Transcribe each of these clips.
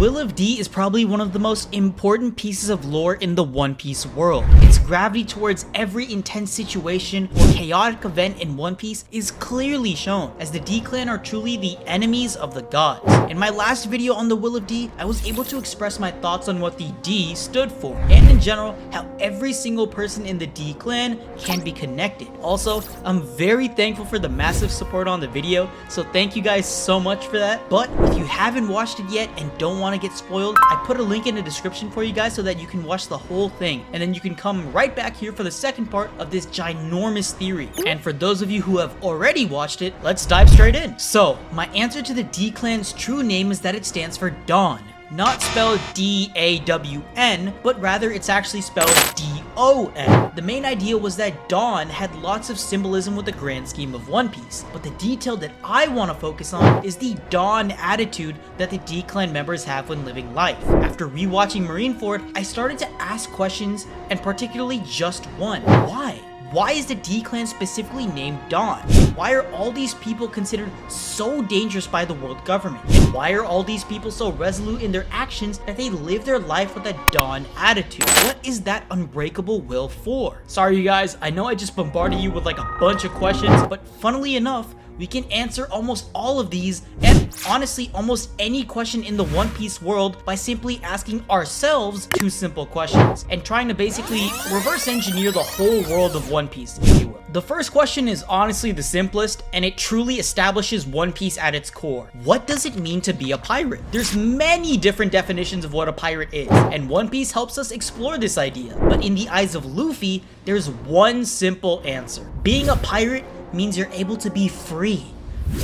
Will of D is probably one of the most important pieces of lore in the One Piece world. Its gravity towards every intense situation or chaotic event in One Piece is clearly shown, as the D clan are truly the enemies of the gods. In my last video on the Will of D, I was able to express my thoughts on what the D stood for, and in general, how every single person in the D clan can be connected. Also, I'm very thankful for the massive support on the video, so thank you guys so much for that. But if you haven't watched it yet and don't want to get spoiled, I put a link in the description for you guys so that you can watch the whole thing, and then you can come right back here for the second part of this ginormous theory. And for those of you who have already watched it, let's dive straight in. So, my answer to the D clan's true name is that it stands for Dawn. Not spelled D-A-W-N, but rather it's actually spelled D-O-N. The main idea was that Dawn had lots of symbolism with the grand scheme of One Piece, but the detail that I want to focus on is the Dawn attitude that the D clan members have when living life. After rewatching Marineford, I started to ask questions, and particularly just one. Why? Why is the D clan specifically named Dawn? Why are all these people considered so dangerous by the world government? And why are all these people so resolute in their actions that they live their life with a Dawn attitude? What is that unbreakable will for? Sorry you guys, I know I just bombarded you with like a bunch of questions, but funnily enough, we can answer almost all of these, and honestly almost any question in the One Piece world, by simply asking ourselves two simple questions and trying to basically reverse engineer the whole world of One Piece, if you will. The first question is honestly the simplest, and it truly establishes One Piece at its core. What does it mean to be a pirate? There's many different definitions of what a pirate is, and One Piece helps us explore this idea. But in the eyes of Luffy, there's one simple answer. Being a pirate means you're able to be free.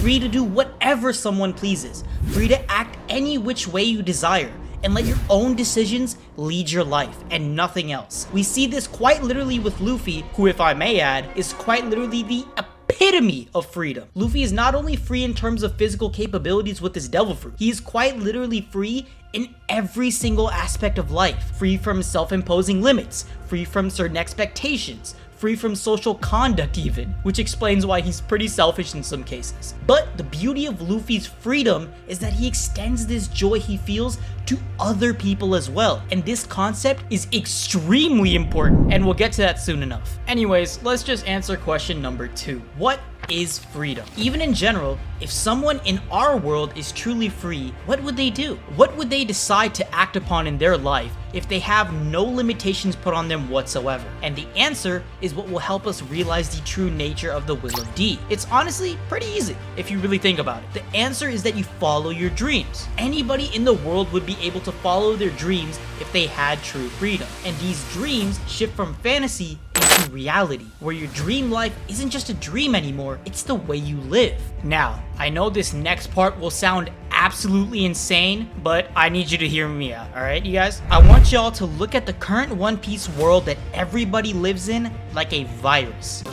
Free to do whatever someone pleases. Free to act any which way you desire, and let your own decisions lead your life and nothing else. We see this quite literally with Luffy, who, if I may add, is quite literally the epitome of freedom. Luffy is not only free in terms of physical capabilities with his devil fruit, he is quite literally free in every single aspect of life. Free from self-imposing limits, free from certain expectations, free from social conduct even, which explains why he's pretty selfish in some cases. But the beauty of Luffy's freedom is that he extends this joy he feels to other people as well, and this concept is extremely important, and we'll get to that soon enough. Anyways, let's just answer question number 2. What is freedom? Even in general, if someone in our world is truly free, what would they do? What would they decide to act upon in their life if they have no limitations put on them whatsoever? And the answer is what will help us realize the true nature of the Will of D. It's honestly pretty easy if you really think about it. The answer is that you follow your dreams. Anybody in the world would be able to follow their dreams if they had true freedom. And these dreams shift from fantasy into reality, where your dream life isn't just a dream anymore, it's the way you live. Now, I know this next part will sound absolutely insane, but I need you to hear me out, alright you guys? I want y'all to look at the current One Piece world that everybody lives in like a virus.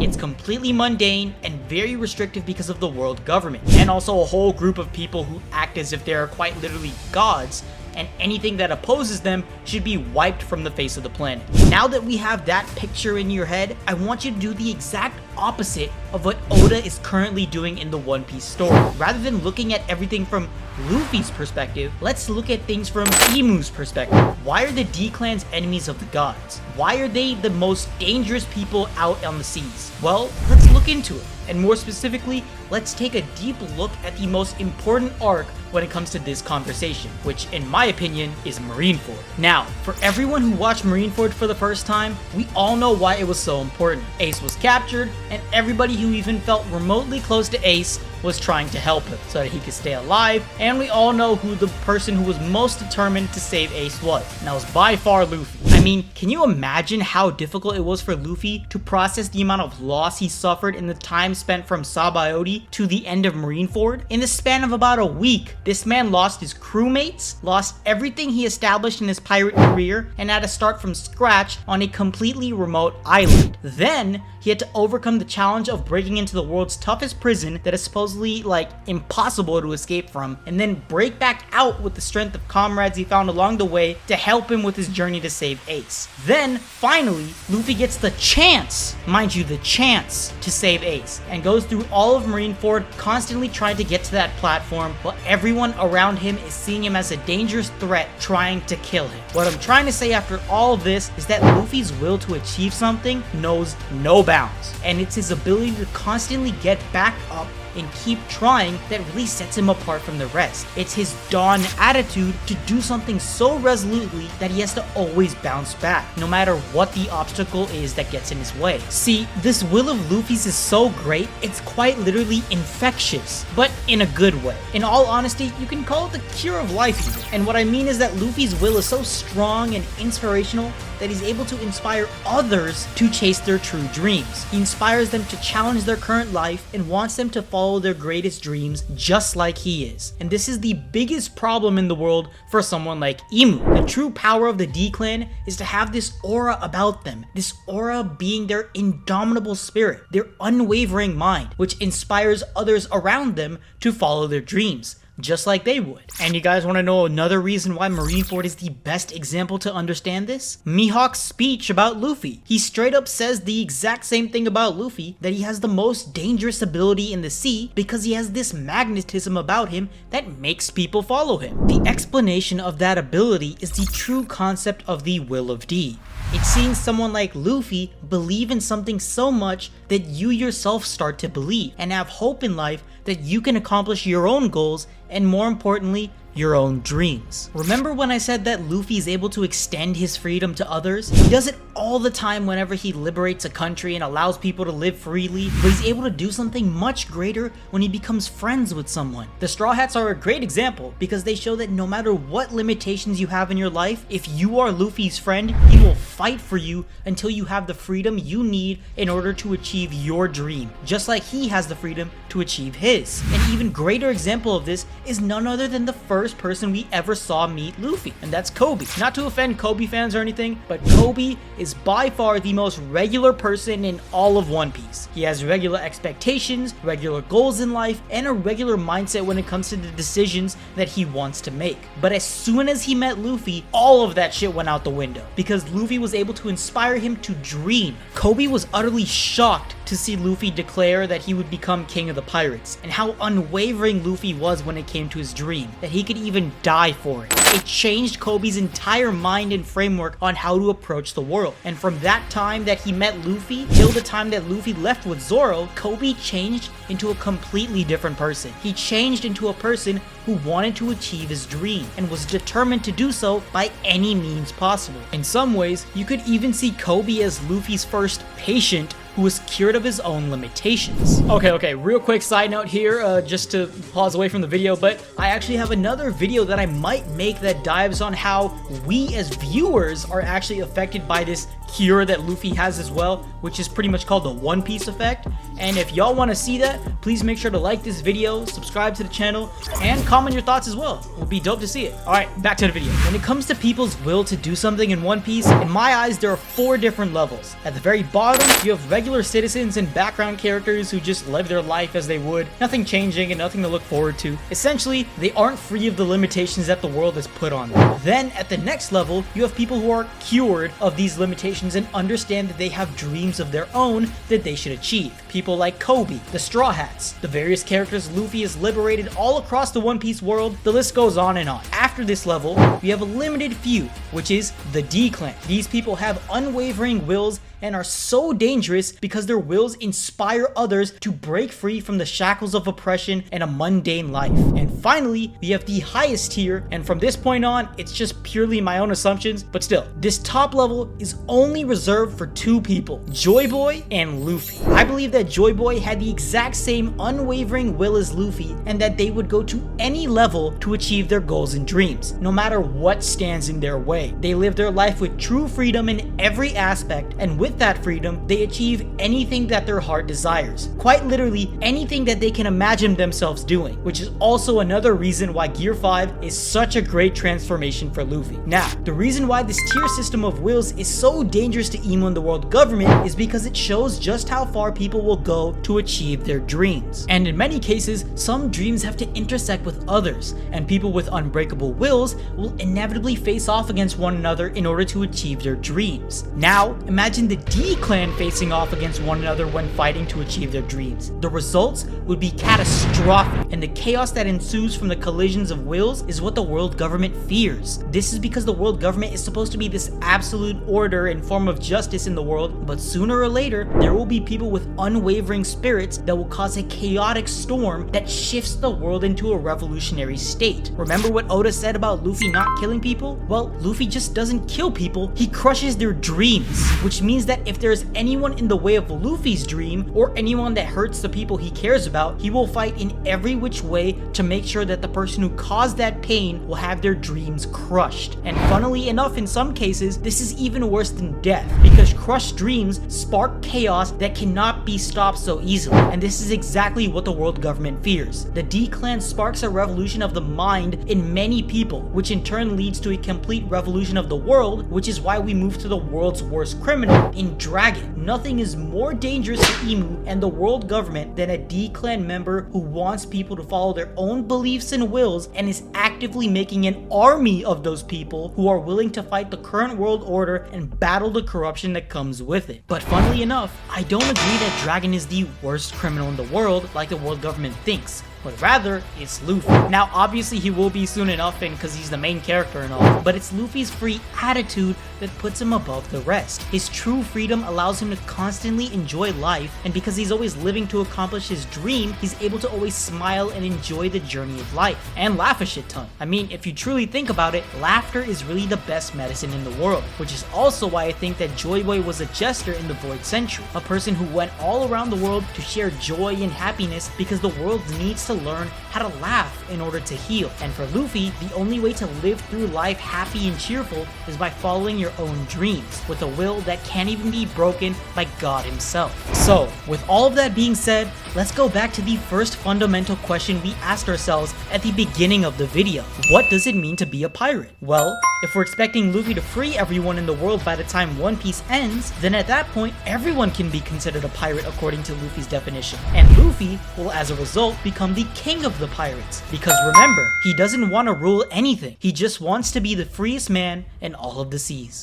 It's completely mundane and very restrictive because of the world government, and also a whole group of people who act as if they are quite literally gods, and anything that opposes them should be wiped from the face of the planet. Now that we have that picture in your head, I want you to do the exact opposite of what Oda is currently doing in the One Piece story. Rather than looking at everything from Luffy's perspective, let's look at things from Imu's perspective. Why are the D clans enemies of the gods? Why are they the most dangerous people out on the seas? Well, let's look into it. And more specifically, let's take a deep look at the most important arc when it comes to this conversation, which in my opinion is Marineford. Now, for everyone who watched Marineford for the first time, we all know why it was so important. Ace was captured, and everybody who even felt remotely close to Ace was trying to help him so that he could stay alive, and we all know who the person who was most determined to save Ace was, and that was by far Luffy. I mean, can you imagine how difficult it was for Luffy to process the amount of loss he suffered in the time spent from Sabaody to the end of Marineford? In the span of about a week, this man lost his crewmates, lost everything he established in his pirate career, and had to start from scratch on a completely remote island. Then he had to overcome the challenge of breaking into the world's toughest prison that is supposedly like impossible to escape from, and then break back out with the strength of comrades he found along the way to help him with his journey to save Ace. Then finally Luffy gets the chance, mind you the chance, to save Ace, and goes through all of Marineford constantly trying to get to that platform while everyone around him is seeing him as a dangerous threat trying to kill him. What I'm trying to say after all of this is that Luffy's will to achieve something knows no bounds, and it's his ability to constantly get back up and keep trying that really sets him apart from the rest. It's his dawn attitude to do something so resolutely that he has to always bounce back, no matter what the obstacle is that gets in his way. See, this will of Luffy's is so great, it's quite literally infectious, but in a good way. In all honesty, you can call it the cure of life even. And what I mean is that Luffy's will is so strong and inspirational that he's able to inspire others to chase their true dreams. He inspires them to challenge their current life and wants them to follow their greatest dreams just like he is. And this is the biggest problem in the world for someone like Imu. The true power of the D-Clan is to have this aura about them, this aura being their indomitable spirit, their unwavering mind, which inspires others around them to follow their dreams, just like they would. And you guys want to know another reason why Marineford is the best example to understand this? Mihawk's speech about Luffy. He straight up says the exact same thing about Luffy, that he has the most dangerous ability in the sea because he has this magnetism about him that makes people follow him. The explanation of that ability is the true concept of the Will of D. It's seeing someone like Luffy believe in something so much that you yourself start to believe and have hope in life that you can accomplish your own goals and, more importantly, your own dreams. Remember when I said that Luffy is able to extend his freedom to others? He does it all the time whenever he liberates a country and allows people to live freely, but he's able to do something much greater when he becomes friends with someone. The Straw Hats are a great example because they show that no matter what limitations you have in your life, if you are Luffy's friend, he will fight for you until you have the freedom you need in order to achieve your dream, just like he has the freedom to achieve his. An even greater example of this is none other than the first person we ever saw meet Luffy, and that's Kobe. Not to offend Kobe fans or anything, but Kobe is by far the most regular person in all of One Piece. He has regular expectations, regular goals in life, and a regular mindset when it comes to the decisions that he wants to make. But as soon as he met Luffy, all of that shit went out the window because Luffy was able to inspire him to dream. Kobe was utterly shocked to see Luffy declare that he would become king of the pirates, and how unwavering Luffy was when it came to his dream, that he could even die for it. It changed Kobe's entire mind and framework on how to approach the world. And from that time that he met Luffy till the time that Luffy left with Zoro, Kobe changed into a completely different person. He changed into a person who wanted to achieve his dream and was determined to do so by any means possible. In some ways, you could even see Kobe as Luffy's first patient who was cured of his own limitations. Okay, real quick side note here, just to pause away from the video, but I actually have another video that I might make that dives on how we as viewers are actually affected by this cure that Luffy has as well, which is pretty much called the One Piece effect. And if y'all want to see that, please make sure to like this video, subscribe to the channel, and comment your thoughts as well. It would be dope to see it. Alright, back to the video. When it comes to people's will to do something in One Piece, in my eyes there are 4 different levels. At the very bottom, you have regular citizens and background characters who just live their life as they would, nothing changing and nothing to look forward to. Essentially, they aren't free of the limitations that the world has put on them. Then, at the next level, you have people who are cured of these limitations and understand that they have dreams of their own that they should achieve. People like Kobe, the Straw Hats, the various characters Luffy has liberated all across the One Piece world, the list goes on and on. After this level, we have a limited few, which is the D-Clan. These people have unwavering wills and are so dangerous because their wills inspire others to break free from the shackles of oppression and a mundane life. And finally, we have the highest tier, and from this point on, it's just purely my own assumptions, but still, this top level is only reserved for 2 people, Joy Boy and Luffy. I believe that Joy Boy had the exact same unwavering will as Luffy, and that they would go to any level to achieve their goals and dreams, no matter what stands in their way. They live their life with true freedom in every aspect, and with with that freedom, they achieve anything that their heart desires. Quite literally, anything that they can imagine themselves doing, which is also another reason why Gear 5 is such a great transformation for Luffy. Now, the reason why this tier system of wills is so dangerous to Emu and the world government is because it shows just how far people will go to achieve their dreams. And in many cases, some dreams have to intersect with others, and people with unbreakable wills will inevitably face off against one another in order to achieve their dreams. Now, imagine the D clan facing off against one another when fighting to achieve their dreams. The results would be catastrophic, and the chaos that ensues from the collisions of wills is what the world government fears. This is because the world government is supposed to be this absolute order and form of justice in the world, but sooner or later, there will be people with unwavering spirits that will cause a chaotic storm that shifts the world into a revolutionary state. Remember what Oda said about Luffy not killing people? Well, Luffy just doesn't kill people, he crushes their dreams, which means that if there's anyone in the way of Luffy's dream, or anyone that hurts the people he cares about, he will fight in every which way to make sure that the person who caused that pain will have their dreams crushed. And funnily enough, in some cases, this is even worse than death, because crushed dreams spark chaos that cannot be stopped so easily. And this is exactly what the world government fears. The D clan sparks a revolution of the mind in many people, which in turn leads to a complete revolution of the world, which is why we move to the world's worst criminal in Dragon. Nothing is more dangerous to Emu and the world government than a D clan member who wants people to follow their own beliefs and wills and is actively making an army of those people who are willing to fight the current world order and battle the corruption that comes with it. But funnily enough, I don't agree that Dragon is the worst criminal in the world like the world government thinks, but rather, it's Luffy. Now, obviously he will be soon enough and because he's the main character and all, but it's Luffy's free attitude that puts him above the rest. His true freedom allows him to constantly enjoy life, and because he's always living to accomplish his dream, he's able to always smile and enjoy the journey of life, and laugh a shit ton. I mean, if you truly think about it, laughter is really the best medicine in the world, which is also why I think that Joy Boy was a jester in the Void Century, a person who went all around the world to share joy and happiness because the world needs to learn how to laugh in order to heal. And for Luffy, the only way to live through life happy and cheerful is by following your own dreams, with a will that can't even be broken by God himself. So, with all of that being said, let's go back to the first fundamental question we asked ourselves at the beginning of the video. What does it mean to be a pirate? Well, if we're expecting Luffy to free everyone in the world by the time One Piece ends, then at that point, everyone can be considered a pirate according to Luffy's definition. And Luffy will, as a result, become the king of the pirates. Because remember, he doesn't want to rule anything. He just wants to be the freest man in all of the seas.